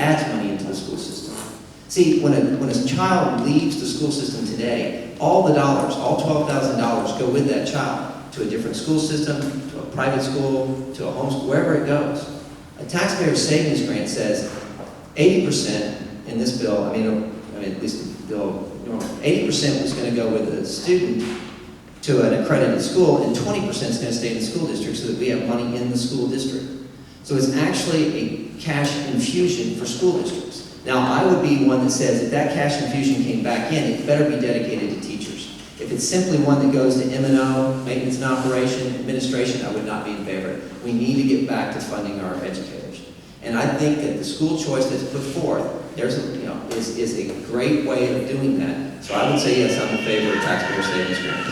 adds money into the school system. See, when a child leaves the school system today, all the dollars, all $12,000 go with that child to a different school system, to a private school, to a homeschool, wherever it goes. A taxpayer savings grant says 80% in this bill, I mean at least the bill, 80% was going to go with a student to an accredited school, and 20% is going to stay in the school district so that we have money in the school district. So it's actually a cash infusion for school districts. Now, I would be one that says if that cash infusion came back in, it better be dedicated to teachers. If it's simply one that goes to M&O, maintenance and operation, administration, I would not be in favor. We need to get back to funding our educators. And I think that the school choice that's put forth, is a great way of doing that. So I would say yes, I'm in favor of taxpayer savings grants.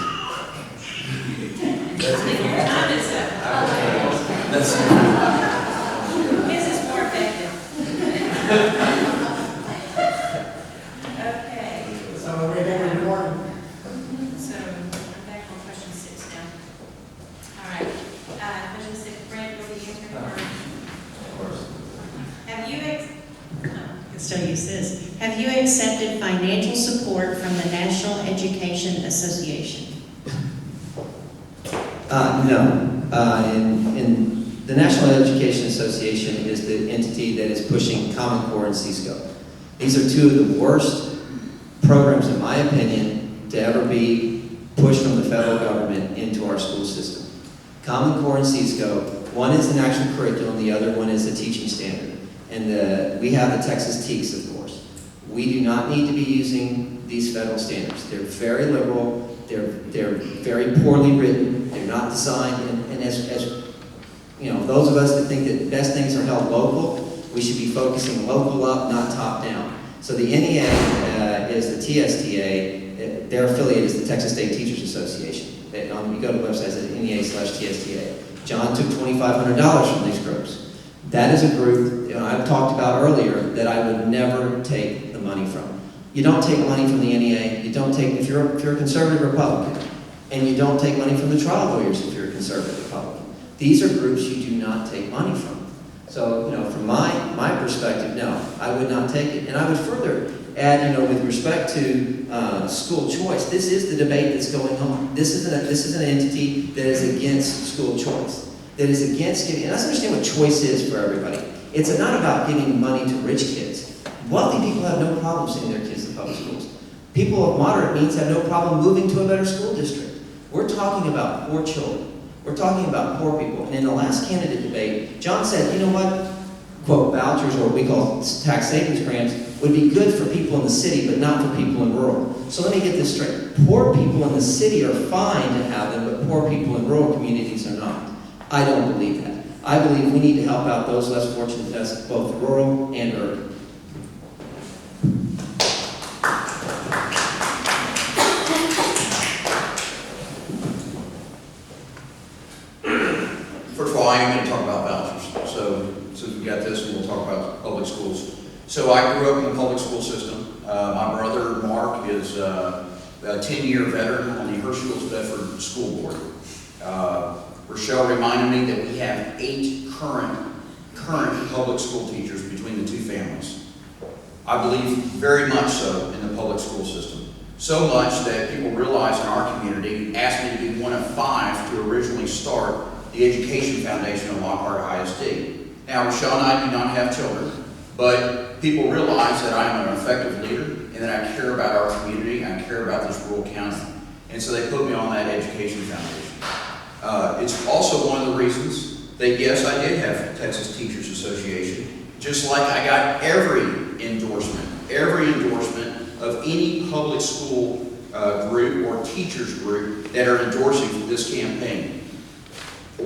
This is more effective. Okay. So we're ready to work. So I'm back on question 6 now. All right. Question 6, Brent, what are you answering for? Of course. Have you Still use this. Have you accepted financial support from the National Education Association? No. In the National Education Association is the entity that is pushing Common Core and C-Scope. These are two of the worst programs, in my opinion, to ever be pushed from the federal government into our school system. Common Core and C-Scope, one is an actual curriculum, the other one is a teaching standard. And we have the Texas TEKS, of course. We do not need to be using these federal standards. They're very liberal, they're very poorly written, they're not designed, and as you know, those of us that think that best things are held local, we should be focusing local up, not top down. So the NEA is the TSTA, their affiliate is the Texas State Teachers Association. You go to the website, it's NEA/TSTA. John took $2,500 from these groups. That is a group, I've talked about earlier, that I would never take the money from. You don't take money from the NEA, you don't take, if you're a conservative Republican, and you don't take money from the trial lawyers if you're a conservative Republican. These are groups you do not take money from. So, from my perspective, no, I would not take it. And I would further add, with respect to school choice, this is the debate that's going on. This is an entity that is against school choice. That is against giving, and let's understand what choice is for everybody. It's not about giving money to rich kids. Wealthy people have no problem sending their kids to public schools. People of moderate means have no problem moving to a better school district. We're talking about poor children. We're talking about poor people. And in the last candidate debate, John said, you know what? Quote, vouchers, or what we call tax savings grants, would be good for people in the city, but not for people in rural. So let me get this straight. Poor people in the city are fine to have them, but poor people in rural communities are not. I don't believe that. I believe we need to help out those less fortunate, that's both rural and urban. First of all, I am going to talk about vouchers. So since we've got this, we'll talk about public schools. So I grew up in the public school system. My brother, Mark, is a 10-year veteran on the Herschel's Bedford School Board. Rochelle reminded me that we have 8 current public school teachers between the two families. I believe very much so in the public school system. So much that people realize in our community, asked me to be one of 5 to originally start the Education Foundation at Lockhart ISD. Now, Rochelle and I do not have children, but people realize that I am an effective leader and that I care about our community, I care about this rural county. And so they put me on that Education Foundation. It's also one of the reasons that, yes, I did have Texas Teachers Association, just like I got every endorsement of any public school group or teachers group that are endorsing this campaign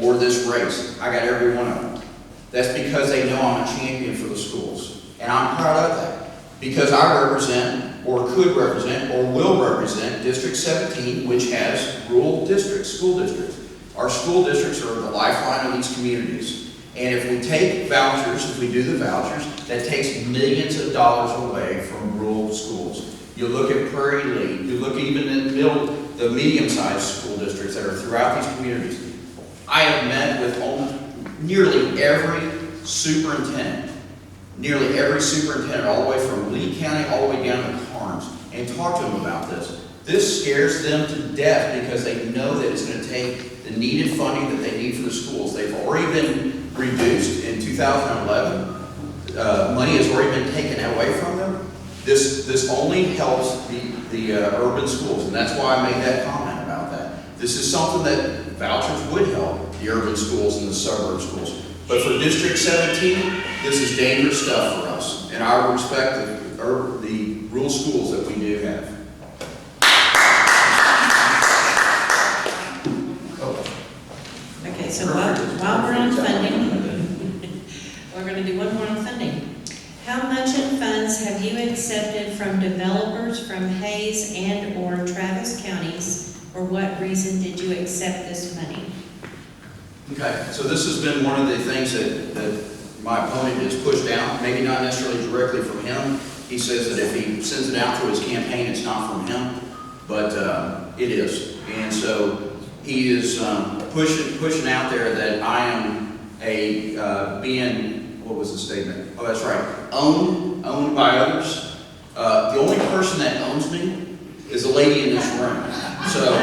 or this race. I got every one of them. That's because they know I'm a champion for the schools. And I'm proud of that because I represent or could represent or will represent District 17, which has rural districts, school districts. Our school districts are the lifeline of these communities. And if we take vouchers, if we do the vouchers, that takes millions of dollars away from rural schools. You look at Prairie League, you look even at the medium-sized school districts that are throughout these communities. I have met with nearly every superintendent nearly every superintendent, all the way from Lee County, all the way down to Karnes, and talk to them about this. This scares them to death because they know that it's going to take the needed funding that they need for the schools. They've already been reduced in 2011. Money has already been taken away from them. This only helps the urban schools, and that's why I made that comment about that. This is something that vouchers would help the urban schools and the suburban schools. But for District 17, this is dangerous stuff for us, and I would respect the rural schools that we do have. Okay, so while we're on funding, we're going to do one more on funding. How much in funds have you accepted from developers from Hayes and/or Travis counties? For what reason did you accept this money? Okay, so this has been one of the things that my opponent has pushed down, maybe not necessarily directly from him. He says that if he sends it out through his campaign, it's not from him, but it is. And so he is pushing out there that I am what was the statement? Oh, that's right, owned by others. The only person that owns me is a lady in this room. So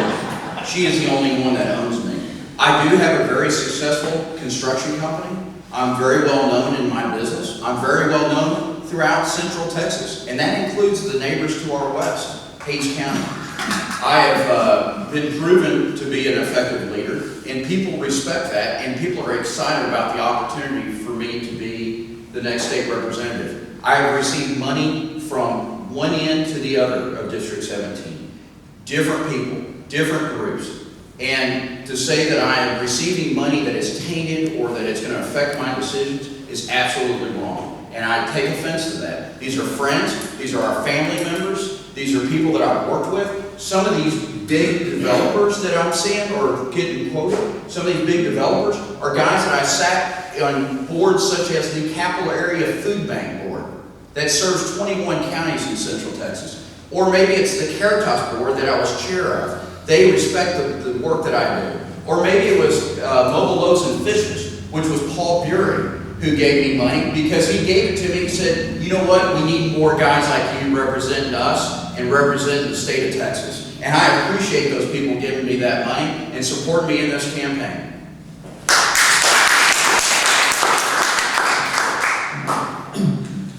she is the only one that owns me. I do have a very successful construction company. I'm very well known in my business. I'm very well known throughout Central Texas, and that includes the neighbors to our west, Hayes County. I have been proven to be an effective leader, and people respect that, and people are excited about the opportunity for me to be the next state representative. I have received money from one end to the other of District 17. Different people, different groups. And to say that I am receiving money that is tainted or that it's going to affect my decisions is absolutely wrong. And I take offense to that. These are friends. These are our family members. These are people that I've worked with. Some of these big developers that I'm seeing or getting quoted, some of these big developers are guys that I sat on boards such as the Capital Area Food Bank Board that serves 21 counties in Central Texas. Or maybe it's the Caritas Board that I was chair of. They respect the work that I do. Or maybe it was Mobile Loaves and Fishes, which was Paul Bury, who gave me money because he gave it to me and said, you know what, we need more guys like you representing us and representing the state of Texas. And I appreciate those people giving me that money and supporting me in this campaign.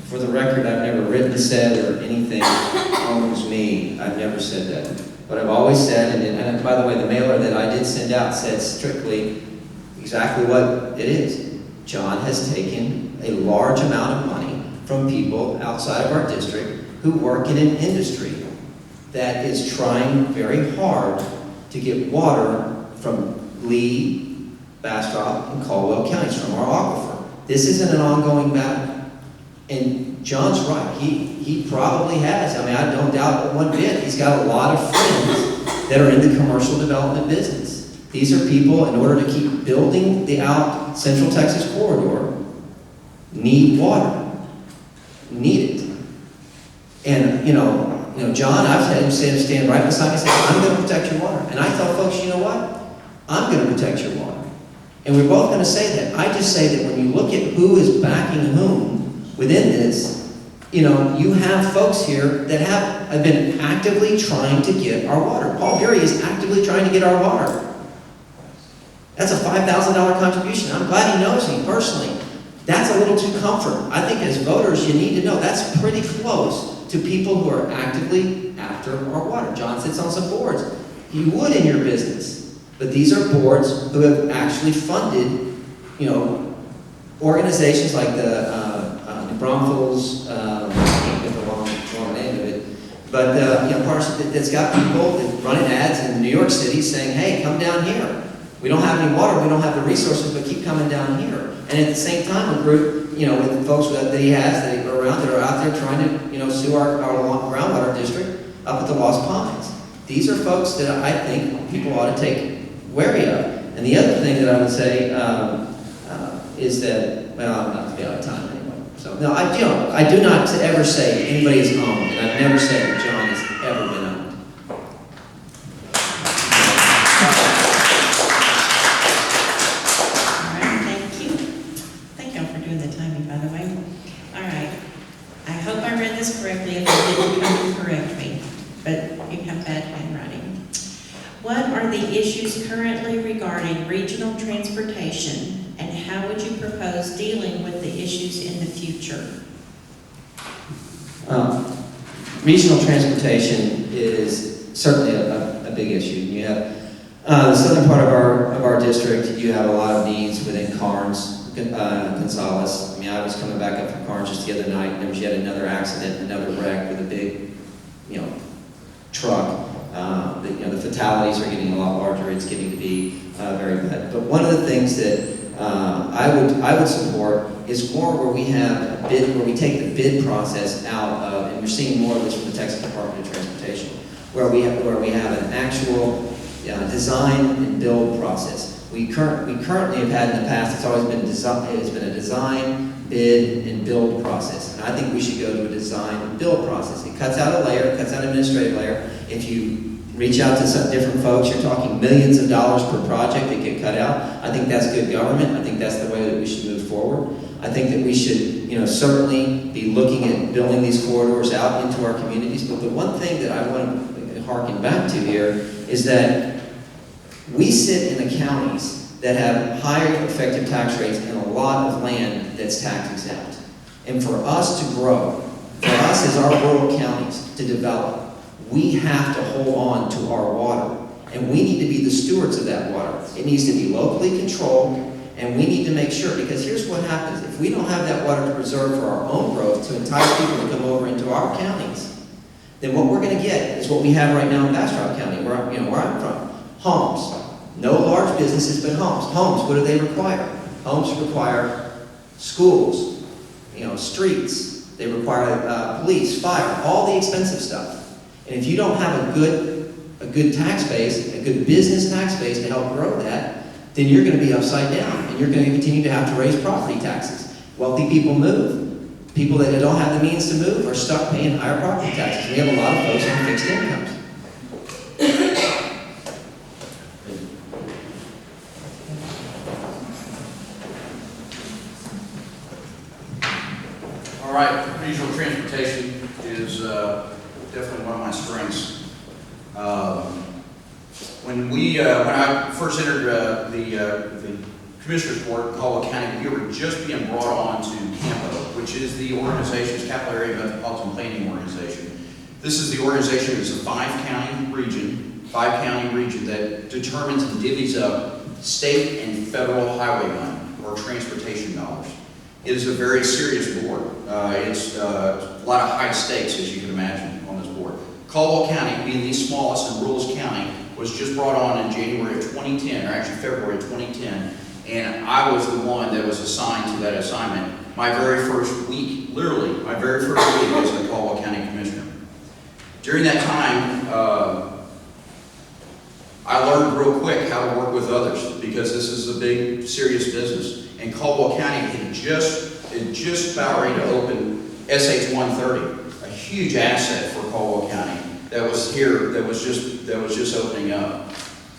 For the record, I've never written, said, or anything owns me. I've never said that. But I've always said, and by the way, the mailer that I did send out said strictly exactly what it is. John has taken a large amount of money from people outside of our district who work in an industry that is trying very hard to get water from Lee, Bastrop, and Caldwell counties from our aquifer. This isn't an ongoing battle. And John's right. He probably has. I mean, I don't doubt it one bit. He's got a lot of friends that are in the commercial development business. These are people, in order to keep building the out Central Texas corridor, need water. Need it. And, John, I've had him stand right beside me and say, I'm going to protect your water. And I tell folks, you know what? I'm going to protect your water. And we're both going to say that. I just say that when you look at who is backing whom within this, you have folks here that have been actively trying to get our water. Paul Bury is actively trying to get our water. That's a $5,000 contribution. I'm glad he knows me personally. That's a little too comfort. I think as voters, you need to know that's pretty close to people who are actively after our water. John sits on some boards. You would in your business. But these are boards who have actually funded, organizations like the Bromfield's, I can't get the wrong name of it, but that's got people that running ads in New York City saying, hey, come down here. We don't have any water, we don't have the resources, but keep coming down here. And at the same time, a group, with the folks that he has that are around that are out there trying to, sue our groundwater district up at the Lost Pines. These are folks that I think people ought to take wary of. And the other thing that I would say is that, I'm not to be out of time anyway. So no, I do not ever say anybody is owned, and I've never said that John has ever been owned. All right, thank you. Thank y'all for doing the timing, by the way. All this correctly if I didn't, come to correct me, but you have bad handwriting. What are the issues currently regarding regional transportation, and how would you propose dealing with the issues in the future? Regional transportation is certainly a big issue. You have the southern part of our district. You have a lot of needs within Carnes, Gonzales. I mean, I was coming back up from Carnes just the other night, and there was yet another accident, another wreck with a big, truck. The fatalities are getting a lot larger. It's getting to be very bad. But one of the things that I would support is more where we have a bid, where we take the bid process out of, and we're seeing more of this from the Texas Department of Transportation, where we have an actual design and build process. We currently have had in the past, it's always been a design, bid, and build process. And I think we should go to a design and build process. It cuts out a layer, cuts out an administrative layer. If you reach out to some different folks, you're talking millions of dollars per project that get cut out. I think that's good government. I think that's the way that we should move forward. I think that we should, certainly be looking at building these corridors out into our communities. But the one thing that I want to harken back to here is that we sit in the counties that have higher effective tax rates and a lot of land that's tax exempt. And for us to grow, for us as our rural counties to develop, we have to hold on to our water. And we need to be the stewards of that water. It needs to be locally controlled, and we need to make sure, because here's what happens. If we don't have that water to preserve for our own growth, to entice people to come over into our counties, then what we're going to get is what we have right now in Bastrop County, where I'm from. Homes. No large businesses, but homes. Homes, what do they require? Homes require schools, streets. They require police, fire, all the expensive stuff. And if you don't have a good tax base, a good business tax base to help grow that, then you're going to be upside down, and you're going to continue to have to raise property taxes. Wealthy people move. People that don't have the means to move are stuck paying higher property taxes. We have a lot of folks on fixed incomes. All right, regional transportation is definitely one of my strengths. When I first entered the Commissioner's Board in Caldwell County, we were just being brought on to CAMPO, which is the organization's Capital Area Metropolitan Planning Organization. This is the organization that's a five-county region that determines and divvies up state and federal highway money or transportation dollars. It is a very serious board. It's a lot of high stakes, as you can imagine, on this board. Caldwell County, being the smallest and ruralest county, was just brought on in January of 2010, or actually February of 2010, and I was the one that was assigned to that assignment. My very first week, literally, my very first week as the Caldwell County Commissioner. During that time, I learned real quick how to work with others, because this is a big, serious business. And Caldwell County had just about ready to open SH 130, a huge asset for Caldwell County that was here, that was just opening up.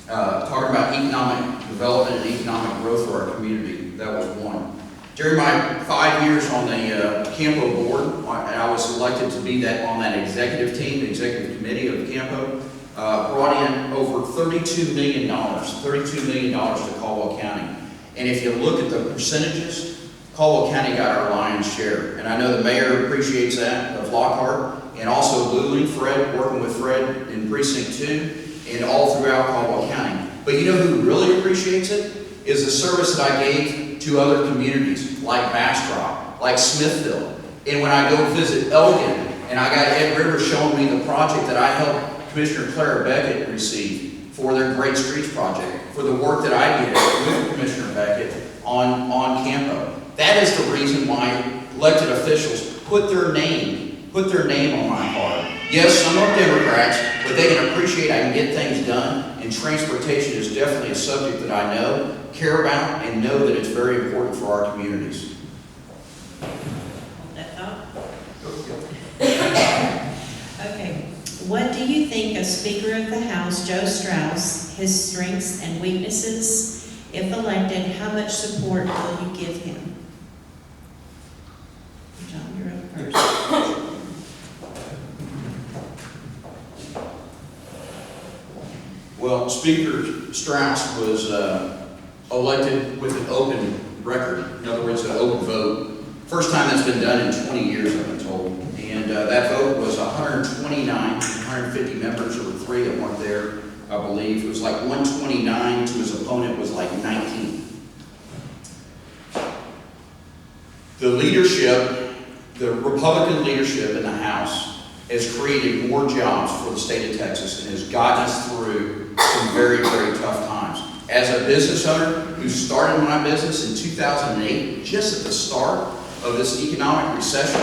Talking about economic development and economic growth for our community, that was one. During my 5 years on the CAMPO board, I was elected to be on that executive team, the executive committee of CAMPO, brought in over $32 million to Caldwell County. And if you look at the percentages, Caldwell County got our lion's share. And I know the mayor appreciates that, of Lockhart, and also Luling, Fred, working with Fred in Precinct 2, and all throughout Caldwell County. But you know who really appreciates it? Is the service that I gave to other communities, like Bastrop, like Smithville. And when I go visit Elgin, and I got Ed Rivers showing me the project that I helped Commissioner Clara Beckett receive for their Great Streets project, for the work that I did with Commissioner Beckett on CAMPO. That is the reason why elected officials put their name on my card. Yes, some are Democrats, but they can appreciate I can get things done, and transportation is definitely a subject that I know, care about, and know that it's very important for our communities. That thought? Okay. What do you think of Speaker of the House, Joe Strauss, his strengths and weaknesses? If elected, how much support will you give him? John, you're up first. Well, Speaker Strauss was elected with an open record. In other words, an open vote. First time that's been done in 20 years, I've been told. And that vote was 129, 150 members. There were 3 that weren't there, I believe. It was like 129 to his opponent was like 19. The leadership, the Republican leadership in the House has created more jobs for the state of Texas and has gotten us through some very, very tough times. As a business owner who started my business in 2008, just at the start of this economic recession,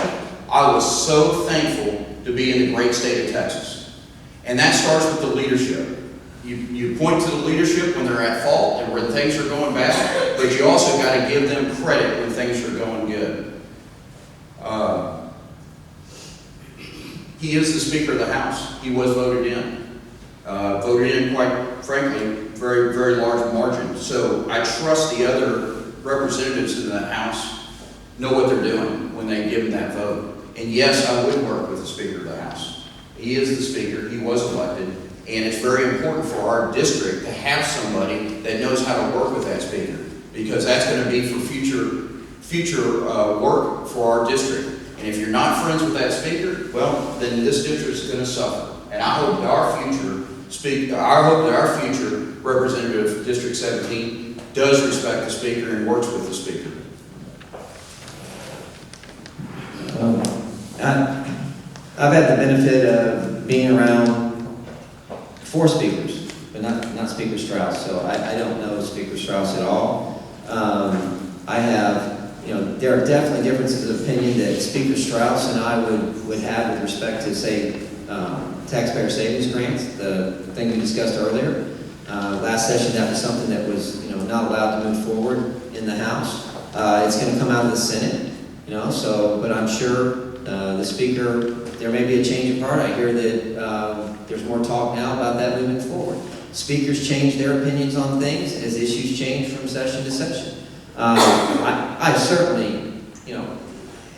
I was so thankful to be in the great state of Texas. And that starts with the leadership. You point to the leadership when they're at fault and when things are going bad, but you also got to give them credit when things are going good. He is the Speaker of the House. He was voted in. Voted in, quite frankly, very, very large margin. So I trust the other representatives in that House know what they're doing when they give him that vote. And yes, I would work with the Speaker of the House. He is the Speaker. He was elected. And it's very important for our district to have somebody that knows how to work with that Speaker, because that's going to be for future work for our district. And if you're not friends with that Speaker, well, then this district is going to suffer. And I hope that our future representative of District 17 does respect the Speaker and works with the Speaker. I've had the benefit of being around 4 speakers, but not Speaker Strauss, so I don't know Speaker Strauss at all. I have, there are definitely differences of opinion that Speaker Strauss and I would have with respect to, say, taxpayer savings grants, the thing we discussed earlier. Last session, that was something that was, not allowed to move forward in the House. It's going to come out of the Senate, but I'm sure the Speaker, there may be a change of heart. I hear that there's more talk now about that moving forward. Speakers change their opinions on things as issues change from session to session. I certainly,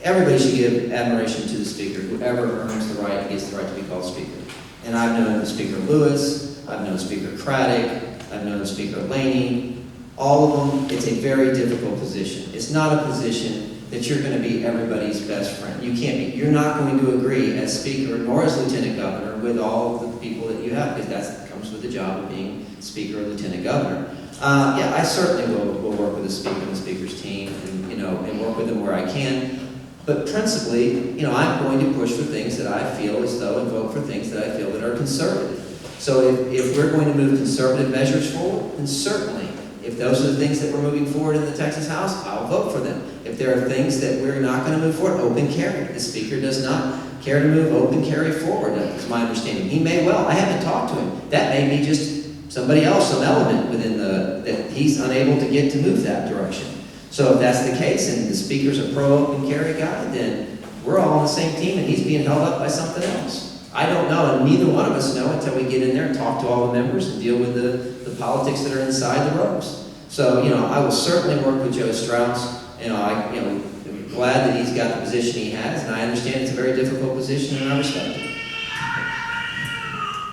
everybody should give admiration to the Speaker, whoever earns the right, gets the right to be called Speaker. And I've known Speaker Lewis, I've known Speaker Craddock, I've known Speaker Laney. All of them, it's a very difficult position. It's not a position that you're going to be everybody's best friend. You can't be. You're not going to agree as Speaker nor as Lieutenant Governor with all of the people that you have, because that comes with the job of being Speaker or Lieutenant Governor. I certainly will work with the Speaker and the Speaker's team and work with them where I can. But principally, I'm going to push for things that I feel as though and vote for things that I feel that are conservative. So if we're going to move conservative measures forward, then certainly, if those are the things that we're moving forward in the Texas House, I'll vote for them. If there are things that we're not going to move forward, open carry. The Speaker does not care to move open carry forward, that's my understanding. He may well. I haven't talked to him. That may be just somebody else, some element within that he's unable to get to move that direction. So if that's the case and the Speaker's a pro-open carry guy, then we're all on the same team and he's being held up by something else. I don't know, and neither one of us know until we get in there and talk to all the members and deal with the politics that are inside the ropes. So, I will certainly work with Joe Strauss. I'm glad that he's got the position he has, and I understand it's a very difficult position, and I respect it.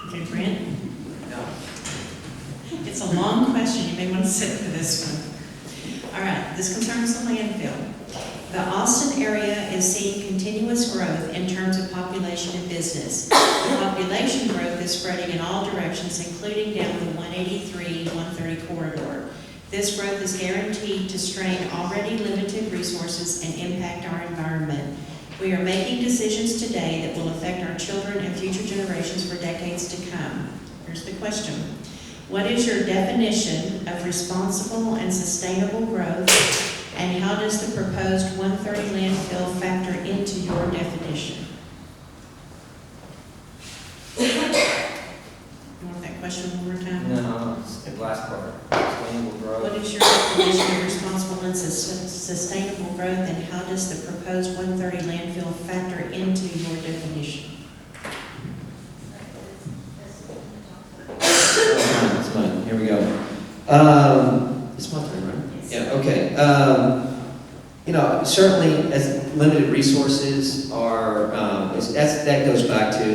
Okay, Brent? No. It's a long question. You may want to sit for this one. All right, this concerns the landfill. The Austin area is seeing continuous growth in terms of population and business. The population growth is spreading in all directions, including down the 183-130 corridor. This growth is guaranteed to strain already limited resources and impact our environment. We are making decisions today that will affect our children and future generations for decades to come. Here's the question. What is your definition of responsible and sustainable growth? And how does the proposed 130 landfill factor into your definition? You want that question one more time? No, it's the last part. Sustainable growth. What is your definition of responsible and sustainable growth, and how does the proposed 130 landfill factor into your definition? That's fine. Here we go. It's my turn, right? Yeah, okay. Certainly as limited resources are, that goes back to,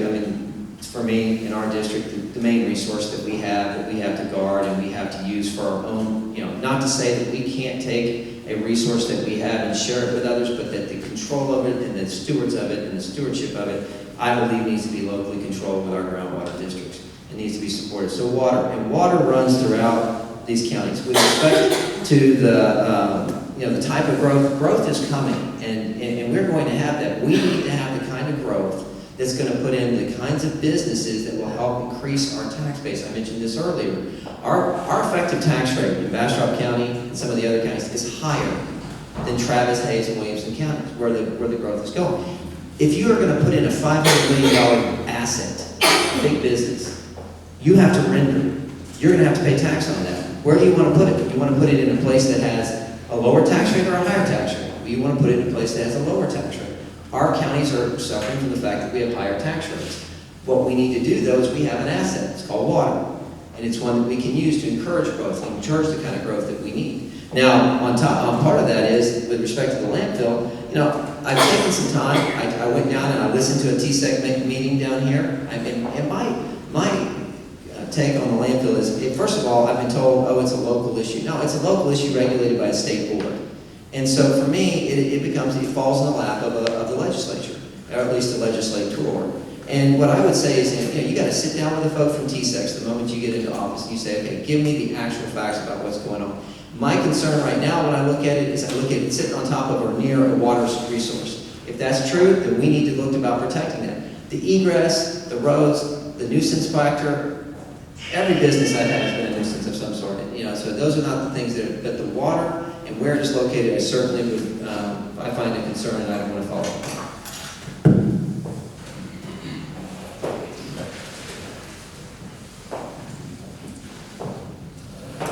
for me, in our district, the main resource that we have to guard and we have to use for our own, not to say that we can't take a resource that we have and share it with others, but that the control of it and the stewards of it and the stewardship of it, I believe needs to be locally controlled with our groundwater districts. It needs to be supported. So water runs throughout these counties. With respect to the type of growth is coming, and we're going to have that. We need to have the kind of growth that's going to put in the kinds of businesses that will help increase our tax base. I mentioned this earlier. Our effective tax rate in Bastrop County and some of the other counties is higher than Travis, Hayes, and Williamson counties, where the growth is going. If you are going to put in a $500 million asset, big business, you have to render. You're going to have to pay tax on that. Where do you want to put it? You want to put it in a place that has a lower tax rate or a higher tax rate? Well, you want to put it in a place that has a lower tax rate. Our counties are suffering from the fact that we have higher tax rates. What we need to do, though, is we have an asset. It's called water. And it's one that we can use to encourage growth and encourage the kind of growth that we need. Now, on part of that is, with respect to the landfill, I've taken some time. I went down and I listened to a TSEC meeting down here. And my take on the landfill is, first of all, I've been told, it's a local issue. No, it's a local issue regulated by a state board. And so for me, it falls in the lap of the legislature, or at least the legislator. And what I would say is, you got to sit down with the folk from TSEC the moment you get into office, and you say, okay, give me the actual facts about what's going on. My concern right now when I look at it is I look at it sitting on top of or near a water resource. If that's true, then we need to look about protecting that. The egress, the roads, the nuisance factor, every business I've had has been a nuisance of some sort. So those are not the things but the water and where it is located, I certainly would, I find a concern and I don't want to follow.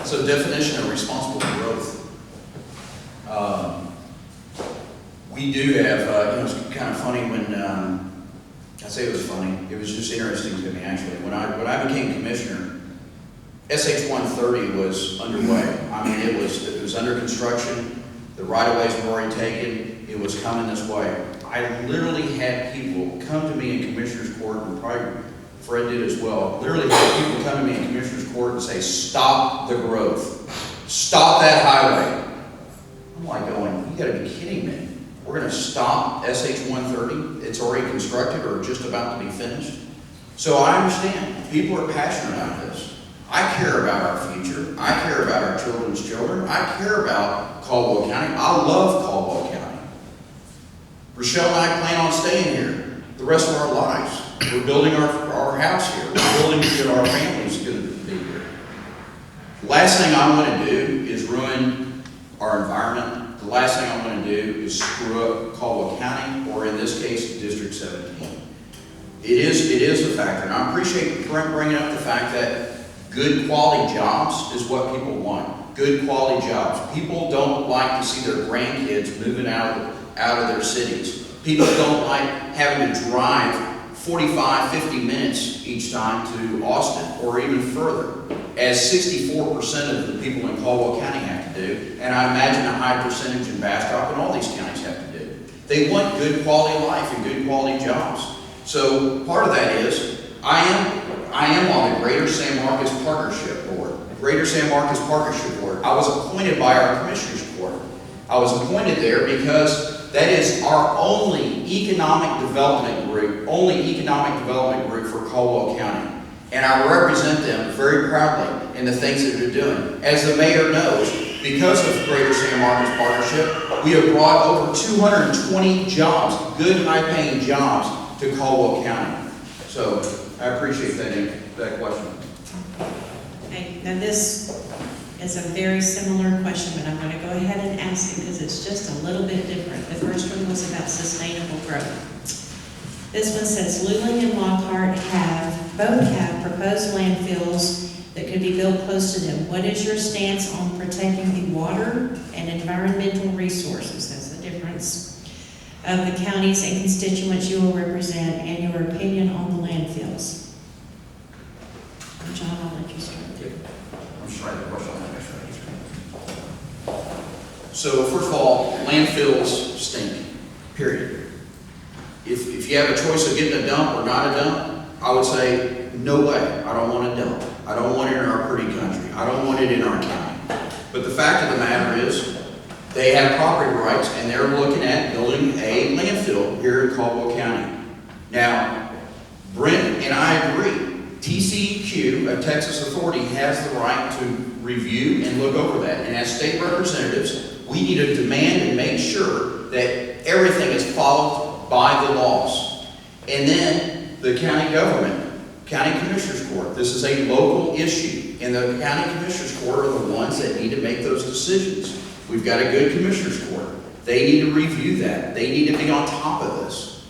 So definition of responsible growth. We do have, it's kind of funny when, I say it was funny, it was just interesting to me actually. When I became commissioner, SH 130 was underway. I mean, it was under construction. The right-of-ways were already taken. It was coming this way. I literally had people come to me in Commissioner's Court, and probably Fred did as well. Literally had people come to me in Commissioner's Court and say, "Stop the growth. Stop that highway." I'm like going, "You got to be kidding me. We're going to stop SH 130? It's already constructed or just about to be finished?" So I understand. People are passionate about this. I care about our future. I care about our children's children. I care about Caldwell County. I love Caldwell County. Rochelle and I plan on staying here the rest of our lives. We're building our house here. We're building that our family's going to be here. The last thing I want to do is ruin our environment. The last thing I want to do is screw up Caldwell County, or in this case, District 17. It is a factor, and I appreciate Brent bringing up the fact that good quality jobs is what people want. Good quality jobs. People don't like to see their grandkids moving out of their cities. People don't like having to drive 45, 50 minutes each time to Austin or even further, as 64% of the people in Caldwell County have to do, and I imagine a high percentage in Bastrop and all these counties have to do. They want good quality life and good quality jobs. So part of that is, I am on the Greater San Marcos Partnership Board. The Greater San Marcos Partnership Board. I was appointed by our Commissioners Court. I was appointed there because that is our only economic development group for Caldwell County. And I represent them very proudly in the things that they're doing. As the mayor knows, because of Greater San Marcos Partnership, we have brought over 220 jobs, good high-paying jobs, to Caldwell County. So I appreciate that question. Okay, now this is a very similar question, but I'm going to go ahead and ask it because it's just a little bit different. The first one was about sustainable growth. This one says Luling and Lockhart both have proposed landfills that could be built close to them. What is your stance on protecting the water and environmental resources? That's the difference of the counties and constituents you will represent, and your opinion on the landfills. John, I'll let you start. I'm just trying to brush on that. So first of all, landfills stink, period. If you have a choice of getting a dump or not a dump, I would say, no way, I don't want to dump. I don't want it in our pretty country. I don't want it in our county. But the fact of the matter is, they have property rights, and they're looking at building a landfill here in Caldwell County. Now, Brent and I agree, TCEQ, a Texas authority, has the right to review and look over that. And as state representatives, we need to demand and make sure that everything is followed by the laws. And then the county government, county commissioners court, this is a local issue, and the county commissioners court are the ones that need to make those decisions. We've got a good commissioners court. They need to review that. They need to be on top of this.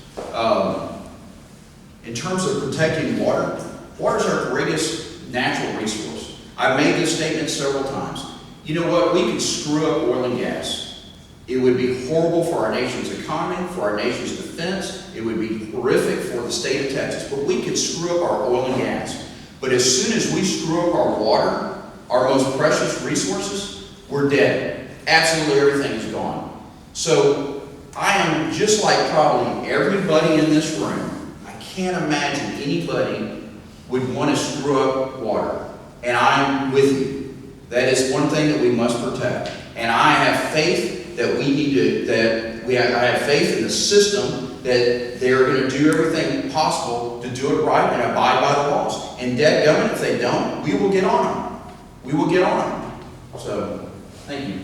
In terms of protecting water, water is our greatest natural resource. I've made this statement several times. You know what? We could screw up oil and gas. It would be horrible for our nation's economy, for our nation's defense. It would be horrific for the state of Texas. But we could screw up our oil and gas. But as soon as we screw up our water, our most precious resources, we're dead. Absolutely everything is gone. So I am just like probably everybody in this room. I can't imagine anybody would want to screw up water. And I'm with you. That is one thing that we must protect. And I have faith that we need to, I have faith in the system that they're going to do everything possible to do it right and abide by the laws. And dead government, if they don't, we will get on them. We will get on them. So, thank you.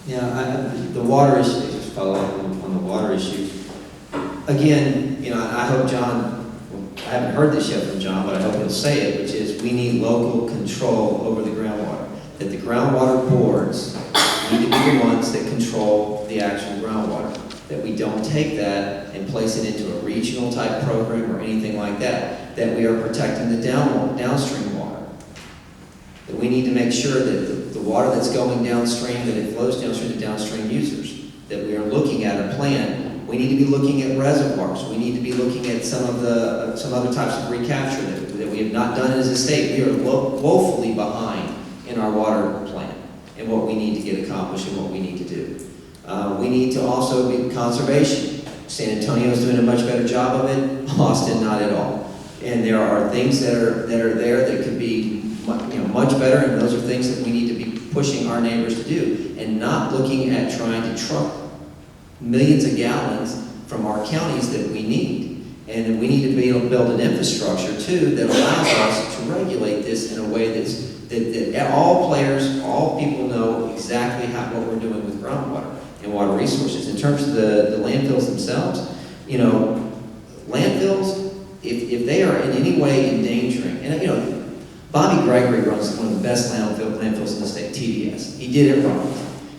Yeah, the water issue, just follow up on the water issue. Again, I hope John, I haven't heard this yet from John, but I hope he'll say it, which is we need local control over the groundwater. That the groundwater boards need to be the ones that control the actual groundwater. That we don't take that and place it into a regional type program or anything like that. That we are protecting the downstream water. That we need to make sure that the water that's going downstream, that it flows downstream to downstream users. That we are looking at a plan. We need to be looking at reservoirs. We need to be looking at some other types of recapture that we have not done as a state. We are woefully behind in our water plan and what we need to get accomplished and what we need to do. We need to also be conservation. San Antonio is doing a much better job of it. Austin, not at all. And there are things that are there that could be much better, and those are things that we need to be pushing our neighbors to do, and not looking at trying to truck millions of gallons from our counties that we need. And we need to be able to build an infrastructure too that allows us to regulate this in a way that all players, all people know exactly what we're doing with groundwater and water resources. In terms of the landfills themselves, landfills, if they are in any way endangering, and Bobby Gregory runs one of the best landfills in the state, TDS. He did it right.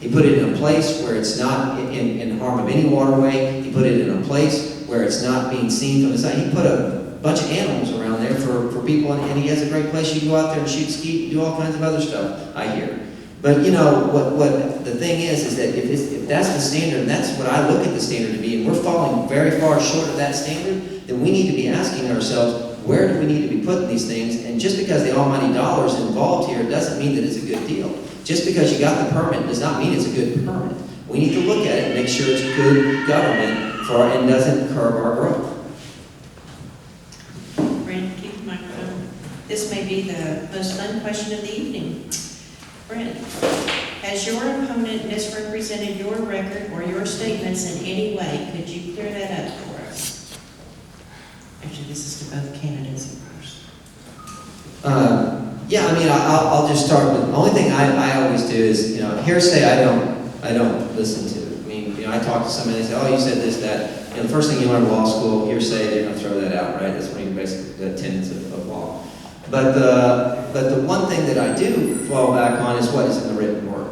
He put it in a place where it's not in harm of any waterway. He put it in a place where it's not being seen from the side. He put a bunch of animals around there for people, and he has a great place. You can go out there and shoot skeet, do all kinds of other stuff, I hear. But what the thing is that if that's the standard, and that's what I look at the standard to be, and we're falling very far short of that standard, then we need to be asking ourselves, where do we need to be putting these things? And just because the almighty dollar is involved here doesn't mean that it's a good deal. Just because you got the permit does not mean it's a good permit. We need to look at it and make sure it's good government and doesn't curb our growth. Brent, keep the microphone. This may be the most fun question of the evening. Brent, has your opponent misrepresented your record or your statements in any way? Could you clear that up for us? Actually, this is to both candidates first. Yeah, I'll just start with, the only thing I always do is, hearsay I don't listen to. I talk to somebody and they say, oh, you said this, that. The first thing you learn in law school, hearsay, they're going to throw that out, right? That's when you basically, the tenets of law. But the one thing that I do fall back on is what is in the written word.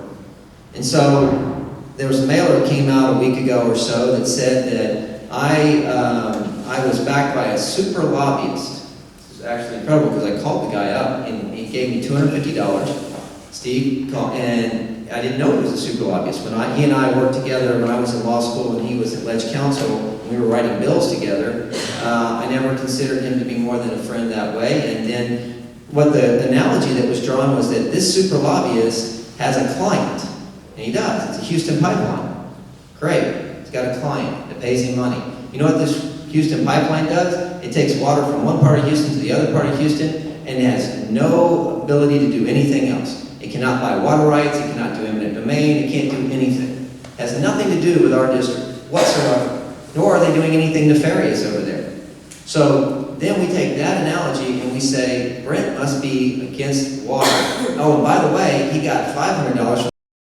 And so there was a mailer that came out a week ago or so that said that I was backed by a super lobbyist. This is actually incredible because I called the guy up and he gave me $250. Steve called, and I didn't know he was a super lobbyist. He and I worked together when I was in law school and he was at Ledge Council. We were writing bills together. I never considered him to be more than a friend that way. And then what the analogy that was drawn was that this super lobbyist has a client. And he does. It's a Houston pipeline. Great. got a client that pays him money. You know what this Houston pipeline does? It takes water from one part of Houston to the other part of Houston, and it has no ability to do anything else. It cannot buy water rights, it cannot do eminent domain, it can't do anything. It has nothing to do with our district whatsoever, nor are they doing anything nefarious over there. So then we take that analogy and we say, Brent must be against water. Oh, and by the way, he got $500 from